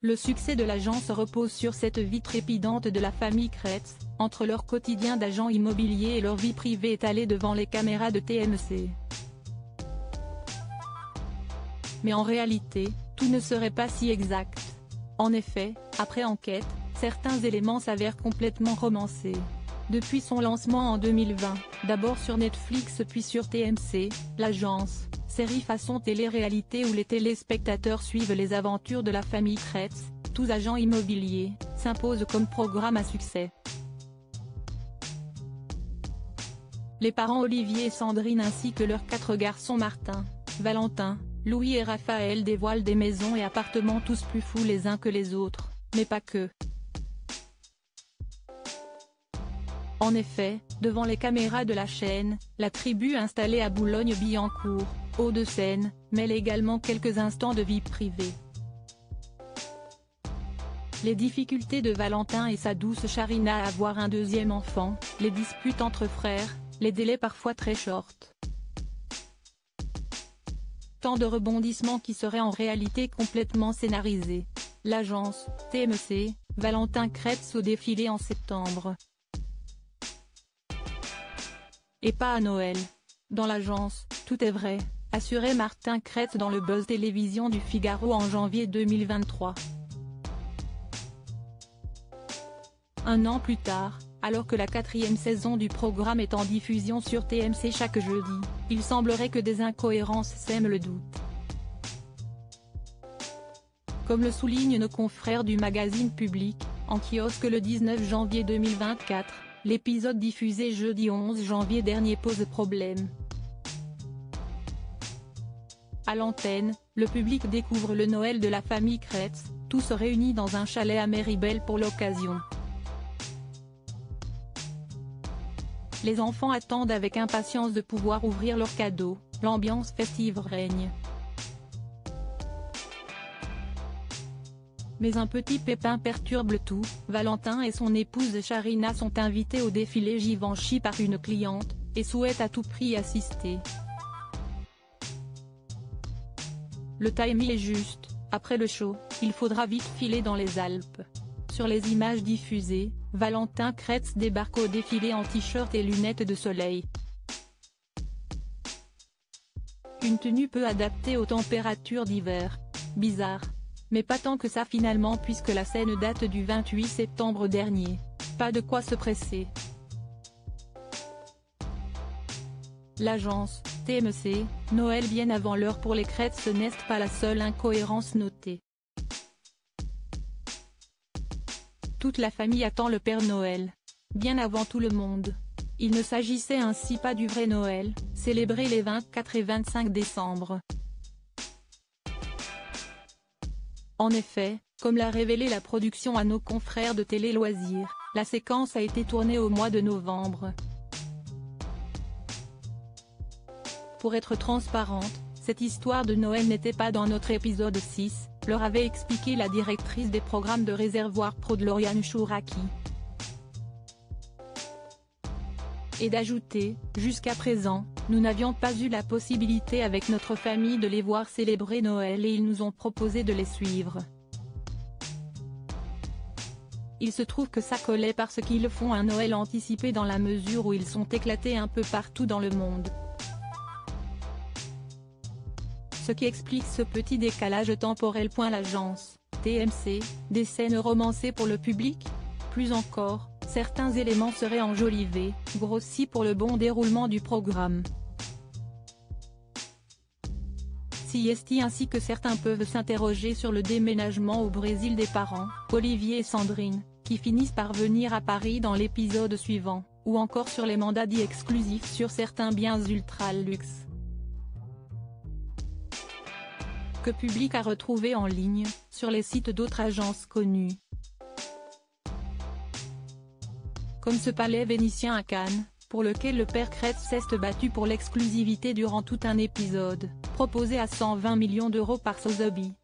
Le succès de l'agence repose sur cette vie trépidante de la famille Kretz, entre leur quotidien d'agent immobilier et leur vie privée étalée devant les caméras de TMC. Mais en réalité, tout ne serait pas si exact. En effet, après enquête, certains éléments s'avèrent complètement romancés. Depuis son lancement en 2020, d'abord sur Netflix puis sur TMC, l'agence, série façon télé-réalité où les téléspectateurs suivent les aventures de la famille Kretz, tous agents immobiliers, s'impose comme programme à succès. Les parents Olivier et Sandrine ainsi que leurs 4 garçons Martin, Valentin, Louis et Raphaël dévoilent des maisons et appartements tous plus fous les uns que les autres, mais pas que. En effet, devant les caméras de la chaîne, la tribu installée à Boulogne-Billancourt, Hauts-de-Seine, mêle également quelques instants de vie privée. Les difficultés de Valentin et sa douce Charina à avoir un deuxième enfant, les disputes entre frères, les délais parfois très short. Tant de rebondissements qui seraient en réalité complètement scénarisés. L'agence, TMC, Valentin Kretz au défilé en septembre. Et pas à Noël. Dans l'agence, tout est vrai, assurait Martin Kretz dans le buzz télévision du Figaro en janvier 2023. Un an plus tard, alors que la 4e saison du programme est en diffusion sur TMC chaque jeudi, il semblerait que des incohérences sèment le doute. Comme le soulignent nos confrères du magazine Public, en kiosque le 19 janvier 2024, l'épisode diffusé jeudi 11 janvier dernier pose problème. À l'antenne, le public découvre le Noël de la famille Kretz, tous réunis dans un chalet à Méribel pour l'occasion. Les enfants attendent avec impatience de pouvoir ouvrir leurs cadeaux, l'ambiance festive règne. Mais un petit pépin perturbe le tout, Valentin et son épouse Charina sont invités au défilé Givenchy par une cliente, et souhaitent à tout prix y assister. Le timing est juste, après le show, il faudra vite filer dans les Alpes. Sur les images diffusées, Valentin Kretz débarque au défilé en t-shirt et lunettes de soleil. Une tenue peu adaptée aux températures d'hiver. Bizarre. Mais pas tant que ça finalement puisque la scène date du 28 septembre dernier. Pas de quoi se presser. L'agence, TMC, Noël bien avant l'heure pour les Kretz n'est pas la seule incohérence notée. Toute la famille attend le Père Noël. Bien avant tout le monde. Il ne s'agissait ainsi pas du vrai Noël, célébré les 24 et 25 décembre. En effet, comme l'a révélé la production à nos confrères de Télé Loisirs, la séquence a été tournée au mois de novembre. Pour être transparente, cette histoire de Noël n'était pas dans notre épisode 6, leur avait expliqué la directrice des programmes de Réservoir Pro de Lauriane Chouraki. Et d'ajouter, jusqu'à présent, nous n'avions pas eu la possibilité avec notre famille de les voir célébrer Noël et ils nous ont proposé de les suivre. Il se trouve que ça collait parce qu'ils font un Noël anticipé dans la mesure où ils sont éclatés un peu partout dans le monde. Ce qui explique ce petit décalage temporel. L'agence, TMC, des scènes romancées pour le public. Plus encore, certains éléments seraient enjolivés, grossis pour le bon déroulement du programme. Siesti ainsi que certains peuvent s'interroger sur le déménagement au Brésil des parents, Olivier et Sandrine, qui finissent par venir à Paris dans l'épisode suivant, ou encore sur les mandats dits exclusifs sur certains biens ultra luxe. Que Public a retrouvé en ligne, sur les sites d'autres agences connues. Comme ce palais vénitien à Cannes, pour lequel le père Kretz s'est battu pour l'exclusivité durant tout un épisode, proposé à 120 millions d'euros par Sotheby.